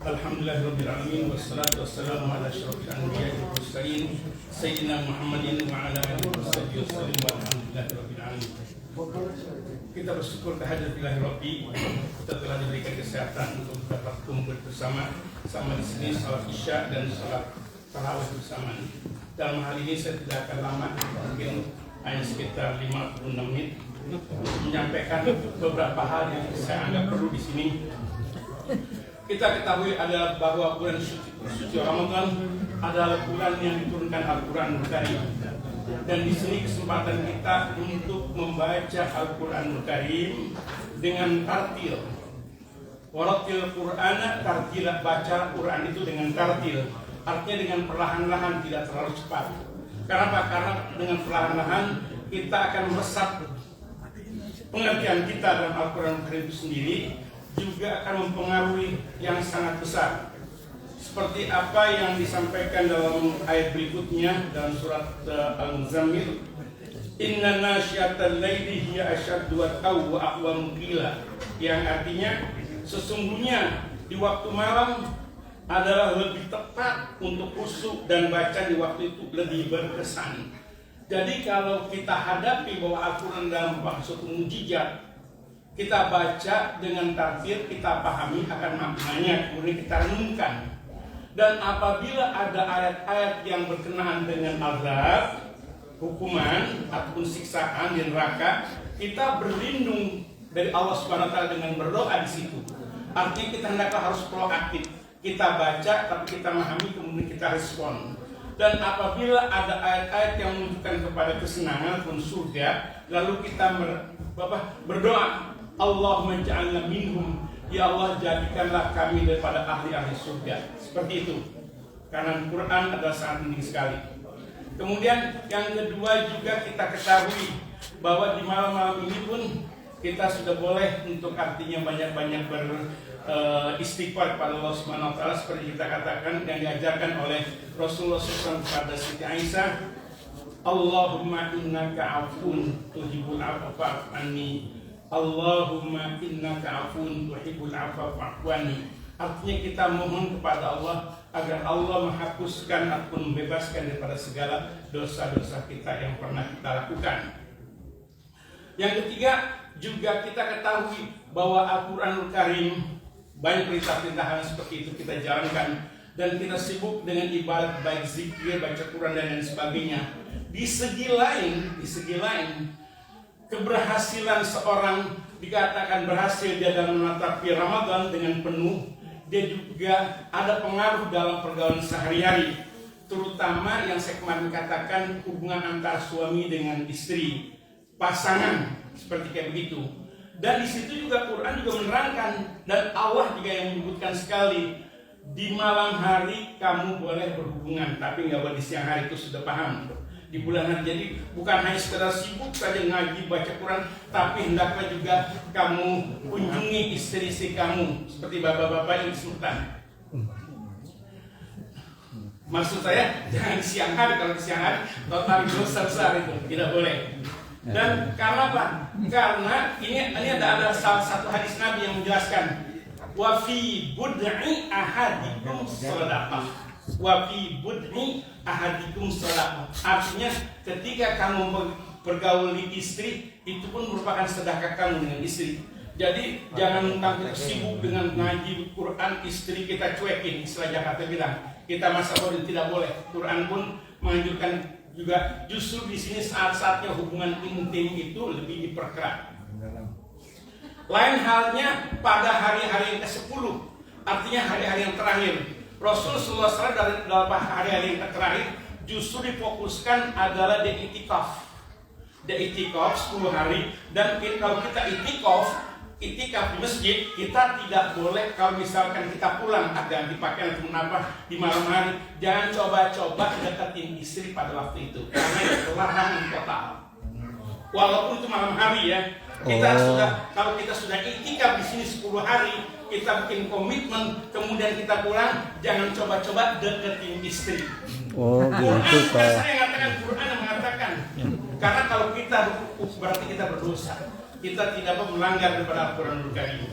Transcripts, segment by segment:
Alhamdulillahirabbil alamin wassalatu wassalamu ala asyrofil anbiya'i wal mursalin sayyidina Muhammadin wa ala alihi wasallam walhamdulillahirabbil alamin. Kita bersyukur kehadirat Ilahi Rabbi, kita telah diberikan kesehatan untuk dapat kumpul bersama di sini salat Isya dan salat tarawih bersama. Dalam hal ini saya tidak akan lama, mungkin hanya sekitar 56 menit menyampaikan beberapa hal yang saya anggap perlu di sini. Kita ketahui adalah bahwa bulan suci Ramadan adalah bulan yang diturunkan Al-Quran Karim, dan di sini kesempatan kita untuk membaca Al-Quran Karim dengan tartil. Waratil Qur'ana tartila, baca Quran itu dengan tartil, artinya dengan perlahan-lahan, tidak terlalu cepat. Kenapa? Karena dengan perlahan-lahan kita akan meresap pengertian kita dalam Al-Quran Karim itu sendiri, juga akan mempengaruhi yang sangat besar. Seperti apa yang disampaikan dalam ayat berikutnya dalam surat Al-Muzammil, Inna nasyiatal laili hiya asyaddu wat'aw wa aqwamu qila, yang artinya sesungguhnya di waktu malam adalah lebih tepat untuk khusyuk dan baca di waktu itu lebih berkesan. Jadi kalau kita hadapi bahwa Al-Quran dalam suatu mujizat, kita baca dengan tartil, kita pahami akan maknanya, kemudian kita renungkan. Dan apabila ada ayat-ayat yang berkenaan dengan azab, hukuman ataupun siksaan di neraka, kita berlindung dari Allah Subhanahu wa taala dengan berdoa di situ. Artinya kita hendaklah harus proaktif. Kita baca tapi kita memahami, kemudian kita respon. Dan apabila ada ayat-ayat yang menunjukkan kepada kesenangan pun surga, lalu kita berdoa, Allahumma ja'alna minhum, ya Allah jadikanlah kami daripada ahli-ahli surga. Seperti itu. Karena Quran adalah sangat penting sekali. Kemudian yang kedua juga kita ketahui bahwa di malam-malam ini pun kita sudah boleh untuk artinya banyak-banyak beristighfar kepada Allah Subhanahu wa taala, seperti kita katakan yang diajarkan oleh Rasulullah SAW kepada Siti Aisyah, Allahumma innaka afun tuhibbul afwa fa'fu anni. Allahumma innaka afun tuhibbul afwa fa'fu anni. Artinya kita mohon kepada Allah agar Allah menghapuskan ataupun membebaskan daripada segala dosa-dosa kita yang pernah kita lakukan. Yang ketiga juga kita ketahui bahwa Al-Quranul Karim banyak perintah-perintah seperti itu kita jalankan, dan kita sibuk dengan ibadat baik zikir, baca Quran dan lain sebagainya. Di segi lain keberhasilan seorang dikatakan berhasil dia dalam menatapi Ramadan dengan penuh, dia juga ada pengaruh dalam pergaulan sehari-hari, terutama yang saya kemarin katakan hubungan antara suami dengan istri, pasangan, seperti kayak begitu. Dan di situ juga Quran juga menerangkan, dan Allah juga yang menyebutkan sekali, di malam hari kamu boleh berhubungan, tapi nggak boleh di siang hari, itu sudah paham. Di bulan hari, jadi bukan hanya sekedar sibuk saja ngaji baca Quran, tapi hendaklah juga kamu kunjungi istri-istri kamu, seperti bapak-bapak yang disebutkan. Maksud saya jangan di siang hari, kalau di siang hari total dosa besar itu tidak boleh. Dan karena apa? Karena ini ada salah satu hadis Nabi yang menjelaskan, wa fi bud'i ahadikum shadaqah. Wa fi bud'i ahadikum shadaqah. Artinya ketika kamu bergauli istri, itu pun merupakan sedekah kamu dengan istri. Jadi jangan mentang kita sibuk dengan ngaji Quran, istri kita cuekin, istilah Jakarta bilang. Kita masa bodoh, tidak boleh. Quran pun menganjurkan juga, justru di sini saat-saatnya hubungan intim itu lebih diperkerat. Lain halnya pada hari-hari yang ke-10, artinya hari-hari yang terakhir. Rasulullah SAW dalam hari-hari yang terakhir justru difokuskan adalah di itikaf. Di itikaf 10 hari, dan kalau kita itikaf di masjid, kita tidak boleh kalau misalkan kita pulang ada dipakai untuk apa di malam hari, jangan coba-coba deketin istri pada waktu itu, karena itu larangan total. Walaupun itu malam hari ya, kita kalau kita sudah itikaf di sini 10 hari, kita bikin komitmen, kemudian kita pulang, jangan coba-coba deketin istri. Oh, gitu Pak. Saya mengatakan Quran yang mengatakan, karena kalau kita berarti kita berdosa. Kita tidak melanggar daripada Al-Quranul Karim.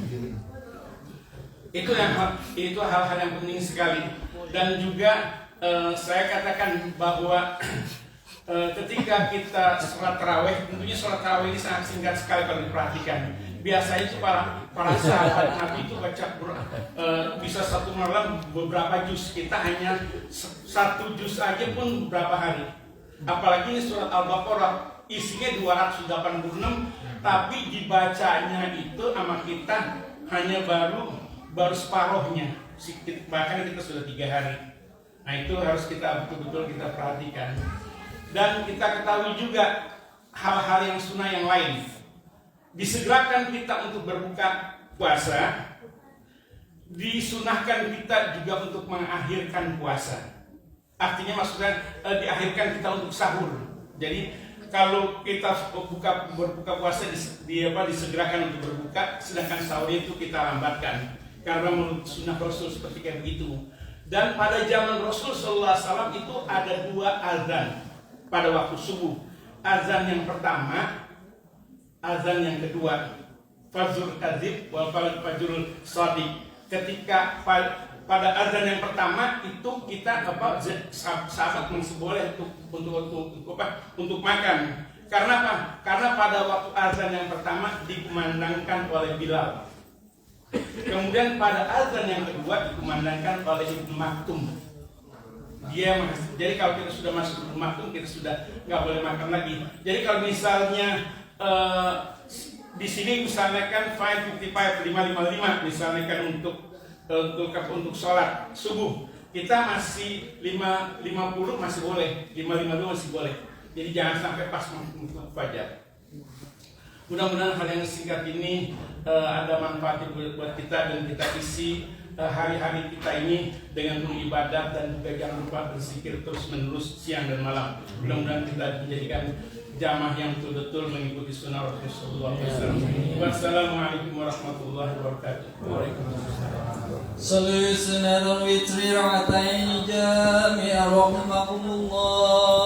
Itu hal-hal yang penting sekali. Dan juga saya katakan bahwa ketika kita sholat tarawih, tentunya sholat tarawih ini sangat singkat sekali kalau diperhatikan. Biasanya itu para sahabat Nabi itu baca bisa satu malam beberapa juz. Kita hanya satu juz aja pun beberapa hari. Apalagi ini surat Al-Baqarah isinya 286, tapi dibacanya itu sama kita hanya baru separuhnya. Bahkan kita sudah 3 hari. Nah itu harus kita betul-betul kita perhatikan. Dan kita ketahui juga hal-hal yang sunnah yang lain. Disegerakan kita untuk berbuka puasa, disunahkan kita juga untuk mengakhirkan puasa. Artinya maksudnya diakhirkan kita untuk sahur. Jadi kalau kita berbuka puasa disegerakan untuk berbuka, sedangkan sahur itu kita lambatkan. Karena menurut sunnah Rasul seperti kayak begitu. Dan pada zaman Rasul SAW itu ada 2 azan pada waktu subuh. Azan yang pertama, azan yang kedua, fajrul kadzib wal fajrul shadiq. Ketika pada azan yang pertama itu kita sahabat masih boleh untuk makan. Karena apa? Karena pada waktu azan yang pertama dikumandangkan oleh Bilal. Kemudian pada azan yang kedua dikumandangkan oleh Ibnu Maktum. Jadi kalau kita sudah masuk Ibnu Maktum, kita sudah nggak boleh makan lagi. Jadi kalau misalnya di sini misalnya kan 5:55 misalnya kan untuk sholat subuh, kita masih 5:50 masih boleh, 5:52 masih boleh. Jadi jangan sampai pas untuk fajar. Mudah-mudahan hal yang singkat ini ada manfaat buat kita dan kita isi hari-hari kita ini dengan beribadah dan juga jangan lupa berzikir terus-menerus siang dan malam. Mudah-mudahan kita menjadikan jamaah yang betul-betul mengikuti sunnah Rasulullah SAW. Wassalamualaikum warahmatullahi wabarakatuh. Waalaikumsalam. Sallu sunnah al-witri raka'atain jami'a rahimakumullah.